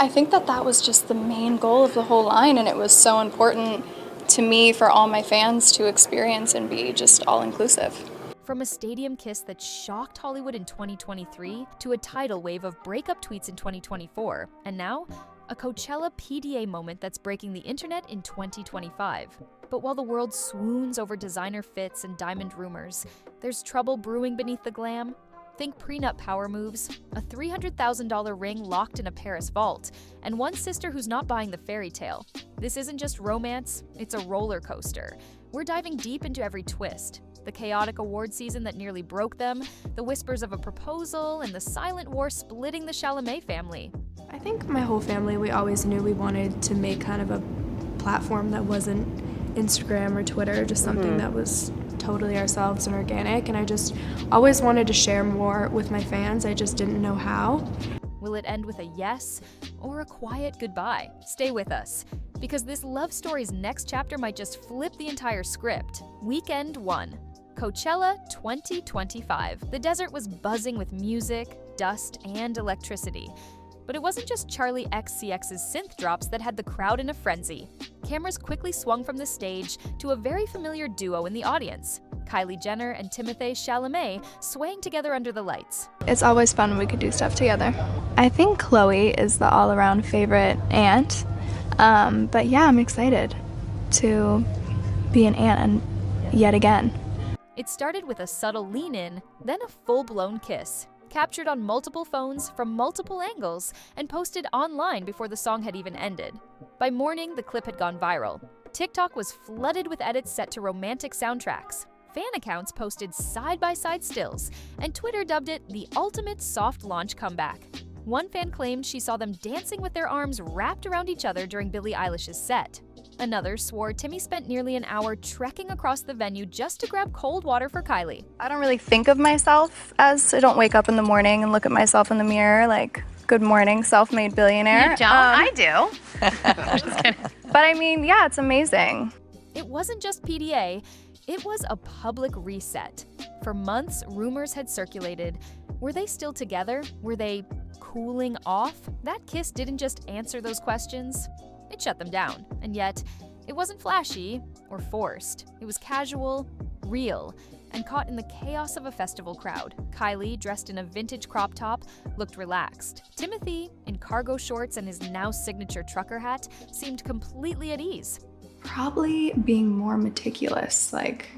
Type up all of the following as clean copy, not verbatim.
I think that was just the main goal of the whole line, and it was so important to me for all my fans to experience and be just all-inclusive. From a stadium kiss that shocked Hollywood in 2023 to a tidal wave of breakup tweets in 2024, and now a Coachella PDA moment that's breaking the internet in 2025. But while the world swoons over designer fits and diamond rumors, there's trouble brewing beneath the glam. Think prenup power moves, a $300,000 ring locked in a Paris vault, and one sister who's not buying the Fairytale. This isn't just romance, it's a roller coaster. We're diving deep into every twist. The chaotic award season that nearly broke them, the whispers of a proposal, and the silent war splitting the Chalamet family. I think my whole family, we always knew we wanted to make kind of a platform that wasn't Instagram or Twitter, just something that was totally ourselves and organic, and I just always wanted to share more with my fans. I just didn't know how. Will it end with a yes or a quiet goodbye? Stay with us, because this love story's next chapter might just flip the entire script. Weekend 1. Coachella 2025. The desert was buzzing with music, dust, and electricity. But it wasn't just Charlie XCX's synth drops that had the crowd in a frenzy. Cameras quickly swung from the stage to a very familiar duo in the audience, Kylie Jenner and Timothée Chalamet swaying together under the lights. It's always fun when we could do stuff together. I think Chloe is the all-around favorite aunt, but yeah, I'm excited to be an aunt yet again. It started with a subtle lean-in, then a full-blown kiss, captured on multiple phones from multiple angles and posted online before the song had even ended. By morning, the clip had gone viral. TikTok was flooded with edits set to romantic soundtracks. Fan accounts posted side-by-side stills, and Twitter dubbed it the ultimate soft launch comeback. One fan claimed she saw them dancing with their arms wrapped around each other during Billie Eilish's set. Another swore Timmy spent nearly an hour trekking across the venue just to grab cold water for Kylie. I don't really think of myself as, I don't wake up in the morning and look at myself in the mirror like, good morning, self-made billionaire. You don't? I do. Just kidding. But I mean, yeah, it's amazing. It wasn't just PDA, it was a public reset. For months, rumors had circulated. Were they still together? Were they cooling off? That kiss didn't just answer those questions. It shut them down, and yet it wasn't flashy or forced. It was casual, real, and caught in the chaos of a festival crowd. Kylie, dressed in a vintage crop top, looked relaxed. Timothy, in cargo shorts and his now signature trucker hat, seemed completely at ease. Probably being more meticulous, like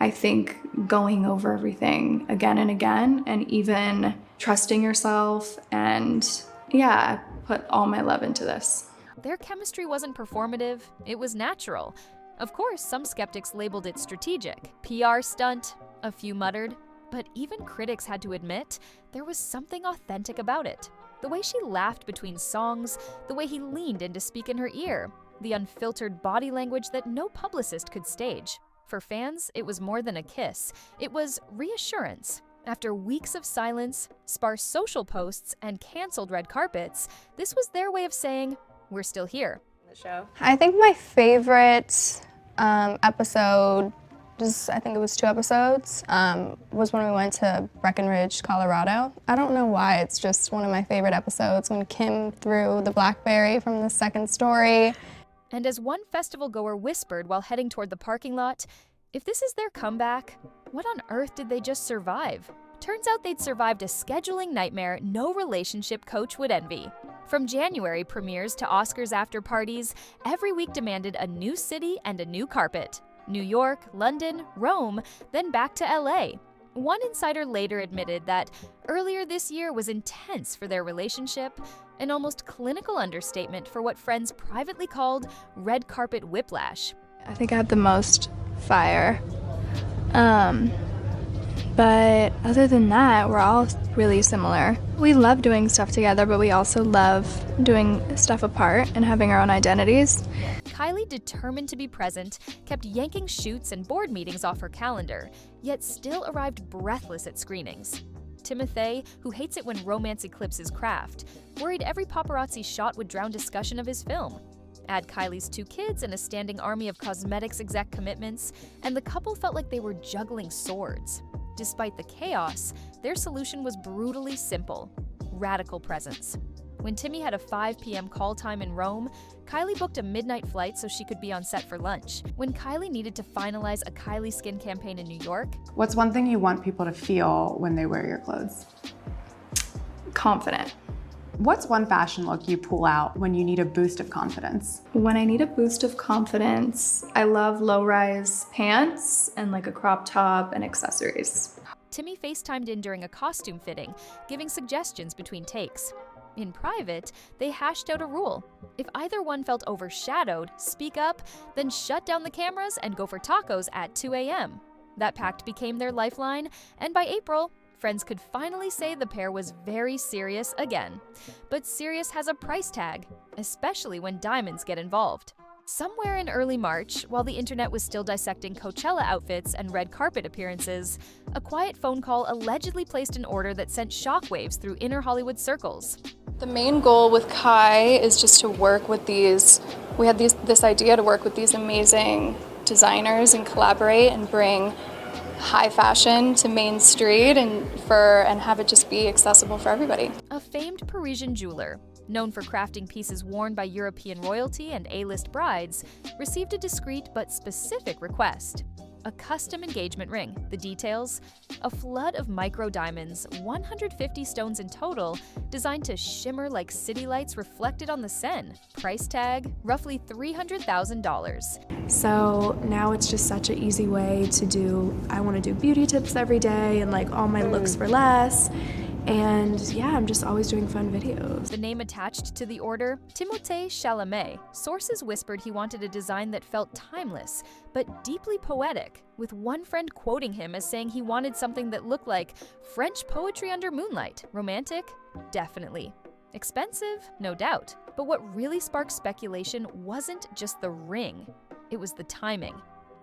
I think going over everything again and again, and even trusting yourself, and yeah, put all my love into this. Their chemistry wasn't performative, it was natural. Of course, some skeptics labeled it strategic, PR stunt, a few muttered, but even critics had to admit there was something authentic about it. The way she laughed between songs, the way he leaned in to speak in her ear, the unfiltered body language that no publicist could stage. For fans, it was more than a kiss, it was reassurance. After weeks of silence, sparse social posts, and canceled red carpets, this was their way of saying, we're still here. The show. I think my favorite episode, I think it was 2 episodes, was when we went to Breckenridge, Colorado. I don't know why, it's just one of my favorite episodes when Kim threw the blackberry from the second story. And as one festival goer whispered while heading toward the parking lot, if this is their comeback, what on earth did they just survive? Turns out they'd survived a scheduling nightmare no relationship coach would envy. From January premieres to Oscars after parties, every week demanded a new city and a new carpet. New York, London, Rome, then back to LA. One insider later admitted that earlier this year was intense for their relationship, an almost clinical understatement for what friends privately called red carpet whiplash. I think I have the most fire. But other than that, we're all really similar. We love doing stuff together, but we also love doing stuff apart and having our own identities. Kylie, determined to be present, kept yanking shoots and board meetings off her calendar, yet still arrived breathless at screenings. Timothée, who hates it when romance eclipses craft, worried every paparazzi shot would drown discussion of his film. Add Kylie's 2 kids and a standing army of cosmetics exec commitments, and the couple felt like they were juggling swords. Despite the chaos, their solution was brutally simple: radical presence. When Timmy had a 5 p.m. call time in Rome, Kylie booked a midnight flight so she could be on set for lunch. When Kylie needed to finalize a Kylie skin campaign in New York, what's one thing you want people to feel when they wear your clothes? Confident. What's one fashion look you pull out when you need a boost of confidence? When I need a boost of confidence, I love low-rise pants and like a crop top and accessories. Timmy FaceTimed in during a costume fitting, giving suggestions between takes. In private, they hashed out a rule. If either one felt overshadowed, speak up, then shut down the cameras and go for tacos at 2 a.m. That pact became their lifeline, and by April, friends could finally say the pair was very serious again. But serious has a price tag, especially when diamonds get involved. Somewhere in early March, while the internet was still dissecting Coachella outfits and red carpet appearances, a quiet phone call allegedly placed an order that sent shockwaves through inner Hollywood circles. The main goal with Kai is just to work with we had this idea to work with these amazing designers and collaborate and bring high fashion to Main Street and have it just be accessible for everybody. A famed Parisian jeweler, known for crafting pieces worn by European royalty and A-list brides, received a discreet but specific request. A custom engagement ring. The details? A flood of micro diamonds, 150 stones in total, designed to shimmer like city lights reflected on the Seine. Price tag? Roughly $300,000. So now it's just such an easy way to do, I want to do beauty tips every day and like all my looks for less. And yeah, I'm just always doing fun videos. The name attached to the order, Timothée CHALAMET'S. Sources whispered he wanted a design that felt timeless, but deeply poetic, with one friend quoting him as saying he wanted something that looked like French poetry under moonlight. Romantic? Definitely. Expensive? No doubt. But what really sparked speculation wasn't just the ring, it was the timing.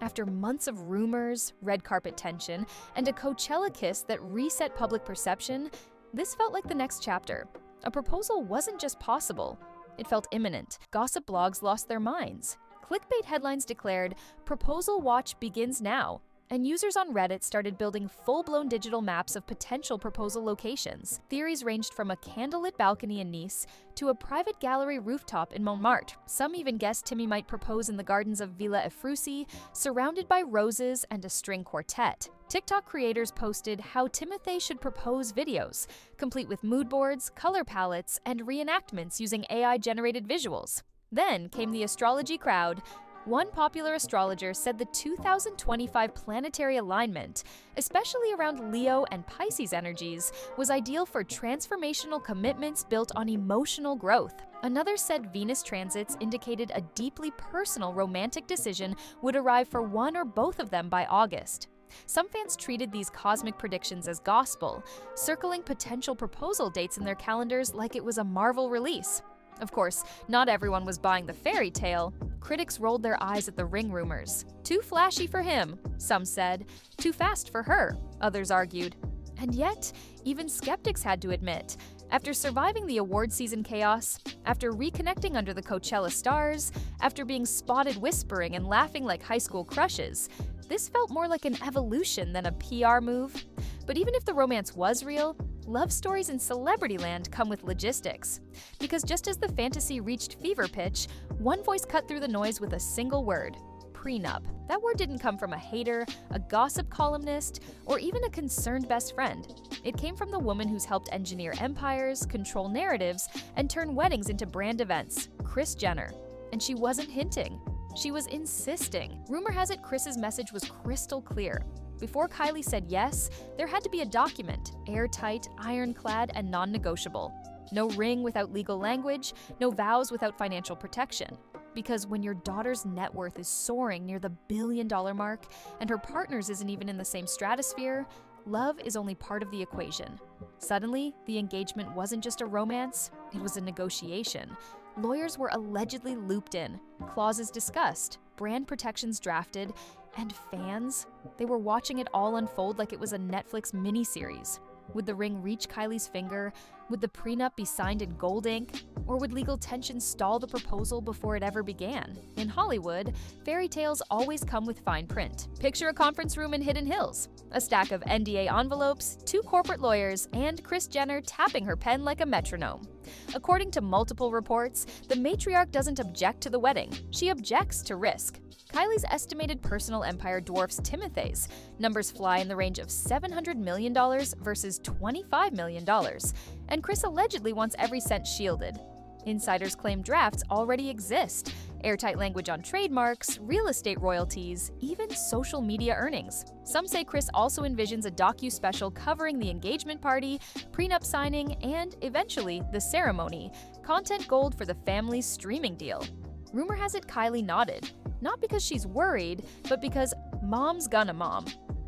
After months of rumors, red carpet tension, and a Coachella kiss that reset public perception, this felt like the next chapter. A proposal wasn't just possible, it felt imminent. Gossip blogs lost their minds. Clickbait headlines declared, "Proposal watch begins now," and users on Reddit started building full-blown digital maps of potential proposal locations. Theories ranged from a candlelit balcony in Nice to a private gallery rooftop in Montmartre. Some even guessed Timmy might propose in the gardens of Villa Efrusi, surrounded by roses and a string quartet. TikTok creators posted how Timothée should propose videos, complete with mood boards, color palettes, and reenactments using AI-generated visuals. Then came the astrology crowd. One popular astrologer said the 2025 planetary alignment, especially around Leo and Pisces energies, was ideal for transformational commitments built on emotional growth. Another said Venus transits indicated a deeply personal romantic decision would arrive for one or both of them by August. Some fans treated these cosmic predictions as gospel, circling potential proposal dates in their calendars like it was a Marvel release. Of course, not everyone was buying the fairy tale. Critics rolled their eyes at the ring rumors. Too flashy for him, some said. Too fast for her, others argued. And yet, even skeptics had to admit, after surviving the award season chaos, after reconnecting under the Coachella stars, after being spotted whispering and laughing like high school crushes, this felt more like an evolution than a PR move. But even if the romance was real, love stories in celebrity land come with logistics. Because just as the fantasy reached fever pitch, one voice cut through the noise with a single word: prenup. That word didn't come from a hater, a gossip columnist, or even a concerned best friend. It came from the woman who's helped engineer empires, control narratives, and turn weddings into brand events, Kris Jenner. And she wasn't hinting. She was insisting. Rumor has it Kris's message was crystal clear. Before Kylie said yes, there had to be a document, airtight, ironclad, and non-negotiable. No ring without legal language, no vows without financial protection. Because when your daughter's net worth is soaring near the billion-dollar mark and her partner's isn't even in the same stratosphere, love is only part of the equation. Suddenly, the engagement wasn't just a romance, it was a negotiation. Lawyers were allegedly looped in, clauses discussed, brand protections drafted, and fans, they were watching it all unfold like it was a Netflix miniseries. Would the ring reach Kylie's finger? Would the prenup be signed in gold ink? Or would legal tension stall the proposal before it ever began? In Hollywood, fairy tales always come with fine print. Picture a conference room in Hidden Hills, a stack of NDA envelopes, 2 corporate lawyers, and Kris Jenner tapping her pen like a metronome. According to multiple reports, the matriarch doesn't object to the wedding, she objects to risk. Kylie's estimated personal empire dwarfs Timothée's. Numbers fly in the range of $700 million versus $25 million. And Kris allegedly wants every cent shielded. Insiders claim drafts already exist. Airtight language on trademarks, real estate royalties, even social media earnings. Some say Kris also envisions a docu-special covering the engagement party, prenup signing, and, eventually, the ceremony. Content gold for the family's streaming deal. Rumor has it Kylie nodded. Not because she's worried, but because mom's gonna mom.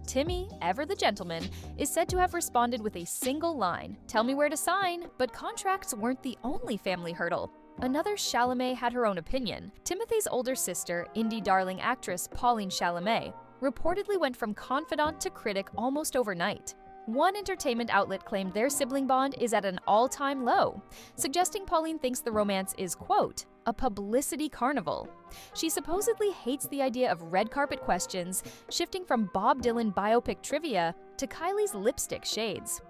Timmy, ever the gentleman, is said to have responded with a single line, "Tell me where to sign," but contracts weren't the only family hurdle. Another Chalamet had her own opinion. Timothée's older sister, indie darling actress Pauline Chalamet, reportedly went from confidant to critic almost overnight. One entertainment outlet claimed their sibling bond is at an all-time low, suggesting Pauline thinks the romance is, quote, a publicity carnival. She supposedly hates the idea of red carpet questions, shifting from Bob Dylan biopic trivia to Kylie's lipstick shades.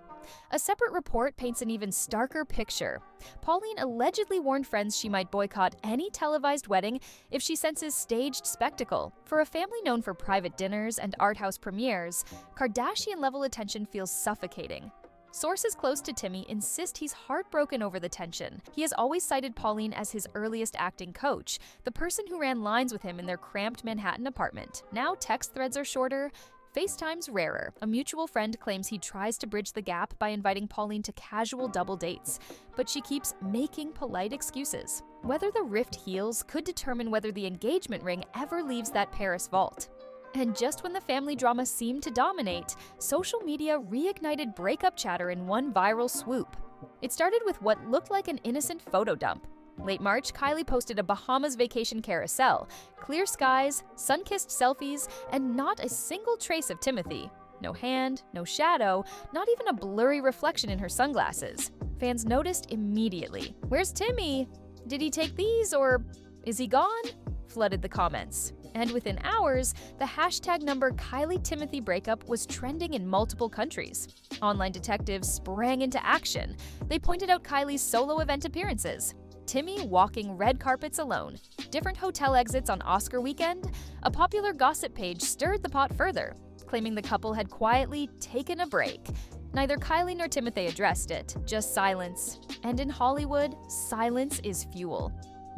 A separate report paints an even starker picture. Pauline allegedly warned friends she might boycott any televised wedding if she senses staged spectacle. For a family known for private dinners and art house premieres, Kardashian-level attention feels suffocating. Sources close to Timmy insist he's heartbroken over the tension. He has always cited Pauline as his earliest acting coach, the person who ran lines with him in their cramped Manhattan apartment. Now text threads are shorter, FaceTime's rarer. A mutual friend claims he tries to bridge the gap by inviting Pauline to casual double dates, but she keeps making polite excuses. Whether the rift heals could determine whether the engagement ring ever leaves that Paris vault. And just when the family drama seemed to dominate, social media reignited breakup chatter in one viral swoop. It started with what looked like an innocent photo dump. Late March, Kylie posted a Bahamas vacation carousel, clear skies, sun-kissed selfies, and not a single trace of Timothée. No hand, no shadow, not even a blurry reflection in her sunglasses. Fans noticed immediately. "Where's Timmy? Did he take these, or is he gone?" flooded the comments. And within hours, the hashtag number Kylie Timothée breakup was trending in multiple countries. Online detectives sprang into action. They pointed out Kylie's solo event appearances. Timmy walking red carpets alone, different hotel exits on Oscar weekend. A popular gossip page stirred the pot further, claiming the couple had quietly taken a break. Neither Kylie nor Timothée addressed it, just silence. And in Hollywood, silence is fuel.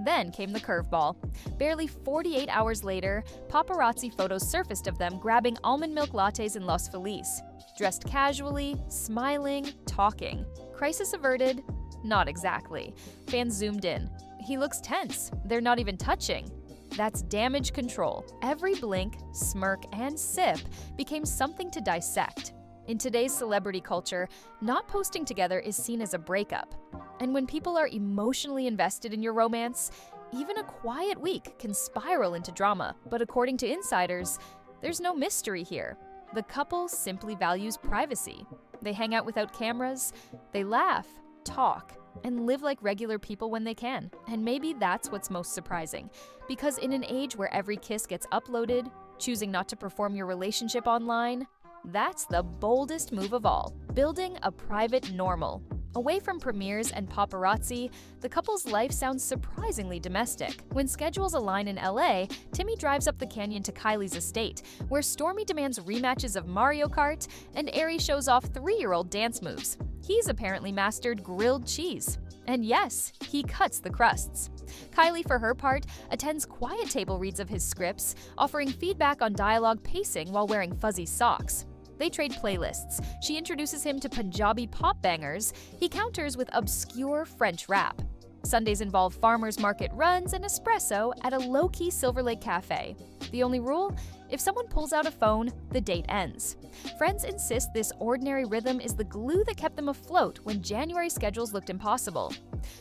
Then came the curveball. Barely 48 hours later, paparazzi photos surfaced of them grabbing almond milk lattes in Los Feliz. Dressed casually, smiling, talking. Crisis averted? Not exactly. Fans zoomed in. He looks tense. They're not even touching. That's damage control. Every blink, smirk, and sip became something to dissect. In today's celebrity culture, not posting together is seen as a breakup. And when people are emotionally invested in your romance, even a quiet week can spiral into drama. But according to insiders, there's no mystery here. The couple simply values privacy. They hang out without cameras, they laugh, talk, and live like regular people when they can. And maybe that's what's most surprising. Because in an age where every kiss gets uploaded, choosing not to perform your relationship online, that's the boldest move of all, building a private normal. Away from premieres and paparazzi, the couple's life sounds surprisingly domestic. When schedules align in LA, Timmy drives up the canyon to Kylie's estate, where Stormy demands rematches of Mario Kart and Aerie shows off 3-year-old dance moves. He's apparently mastered grilled cheese. And yes, he cuts the crusts. Kylie, for her part, attends quiet table reads of his scripts, offering feedback on dialogue pacing while wearing fuzzy socks. They trade playlists. She introduces him to Punjabi pop bangers. He counters with obscure French rap. Sundays involve farmers market runs and espresso at a low-key Silver Lake cafe. The only rule? If someone pulls out a phone, the date ends. Friends insist this ordinary rhythm is the glue that kept them afloat when January schedules looked impossible.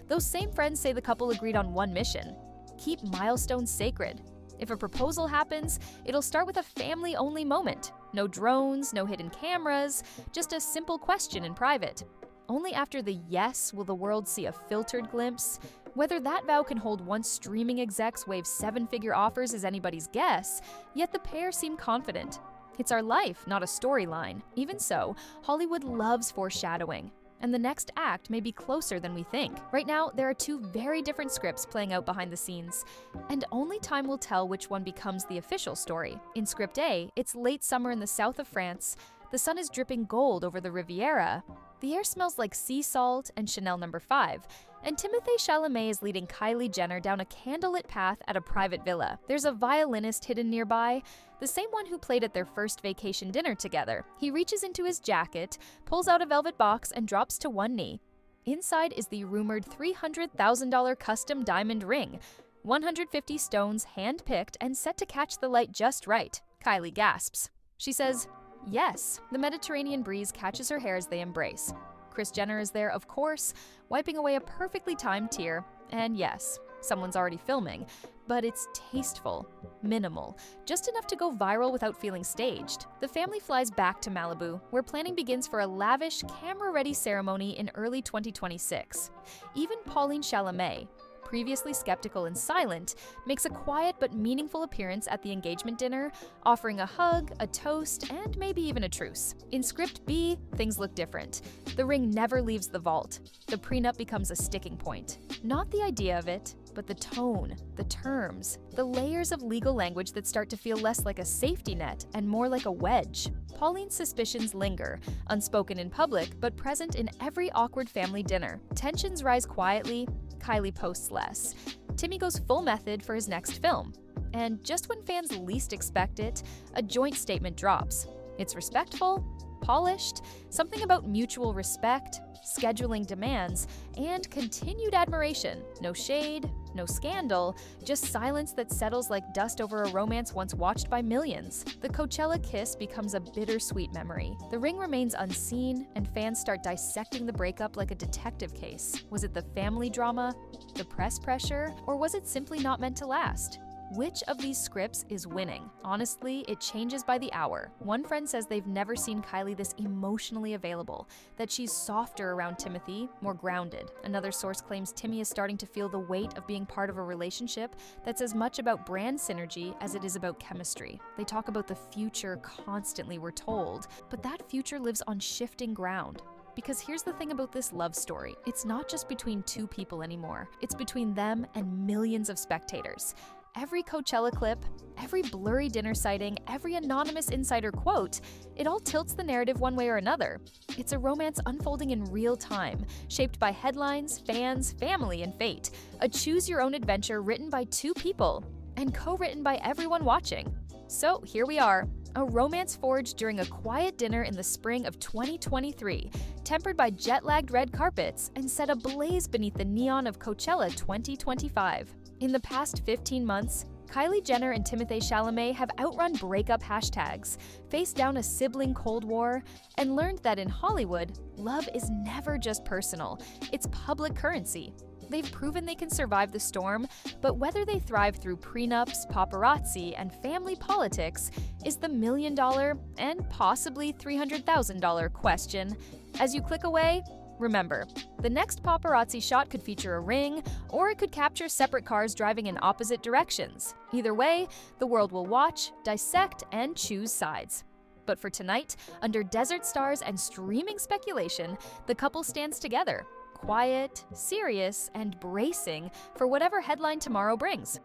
Those same friends say the couple agreed on one mission: keep milestones sacred. If a proposal happens, it'll start with a family-only moment. No drones, no hidden cameras, just a simple question in private. Only after the yes will the world see a filtered glimpse. Whether that vow can hold once streaming execs wave 7-figure offers is anybody's guess, yet the pair seem confident. It's our life, not a storyline. Even so, Hollywood loves foreshadowing, and the next act may be closer than we think. Right now, there are two very different scripts playing out behind the scenes, and only time will tell which one becomes the official story. In script A, it's late summer in the south of France. The sun is dripping gold over the Riviera. The air smells like sea salt and Chanel No. 5, and Timothée Chalamet is leading Kylie Jenner down a candlelit path at a private villa. There's a violinist hidden nearby, the same one who played at their first vacation dinner together. He reaches into his jacket, pulls out a velvet box, and drops to one knee. Inside is the rumored $300,000 custom diamond ring, 150 stones hand-picked and set to catch the light just right. Kylie gasps. She says, yes. The Mediterranean breeze catches her hair as they embrace. Kris Jenner is there, of course, wiping away a perfectly timed tear. And yes, someone's already filming, but it's tasteful, minimal, just enough to go viral without feeling staged. The family flies back to Malibu, where planning begins for a lavish, camera-ready ceremony in early 2026. Even Pauline Chalamet, previously skeptical and silent, makes a quiet but meaningful appearance at the engagement dinner, offering a hug, a toast, and maybe even a truce. In script B, things look different. The ring never leaves the vault. The prenup becomes a sticking point. Not the idea of it, but the tone, the terms, the layers of legal language that start to feel less like a safety net and more like a wedge. Pauline's suspicions linger, unspoken in public but present in every awkward family dinner. Tensions rise quietly. Kylie posts less. Timmy goes full method for his next film. And just when fans least expect it, a joint statement drops. It's respectful, polished, something about mutual respect, scheduling demands, and continued admiration. No shade, no scandal, just silence that settles like dust over a romance once watched by millions. The Coachella kiss becomes a bittersweet memory. The ring remains unseen, and fans start dissecting the breakup like a detective case. Was it the family drama, the press pressure, or was it simply not meant to last? Which of these scripts is winning? Honestly, it changes by the hour. One friend says they've never seen Kylie this emotionally available, that she's softer around Timothée, more grounded. Another source claims Timmy is starting to feel the weight of being part of a relationship that's as much about brand synergy as it is about chemistry. They talk about the future constantly, we're told, but that future lives on shifting ground. Because here's the thing about this love story. It's not just between two people anymore. It's between them and millions of spectators. Every Coachella clip, every blurry dinner sighting, every anonymous insider quote, it all tilts the narrative one way or another. It's a romance unfolding in real time, shaped by headlines, fans, family, and fate. A choose-your-own adventure written by two people and co-written by everyone watching. So here we are, a romance forged during a quiet dinner in the spring of 2023, tempered by jet-lagged red carpets and set ablaze beneath the neon of Coachella 2025. In the past 15 months, Kylie Jenner and Timothée Chalamet have outrun breakup hashtags, faced down a sibling Cold War, and learned that in Hollywood, love is never just personal, it's public currency. They've proven they can survive the storm, but whether they thrive through prenups, paparazzi, and family politics is the million-dollar and possibly $300,000 question. As you click away, remember, the next paparazzi shot could feature a ring, or it could capture separate cars driving in opposite directions. Either way, the world will watch, dissect, and choose sides. But for tonight, under desert stars and streaming speculation, the couple stands together, quiet, serious, and bracing for whatever headline tomorrow brings.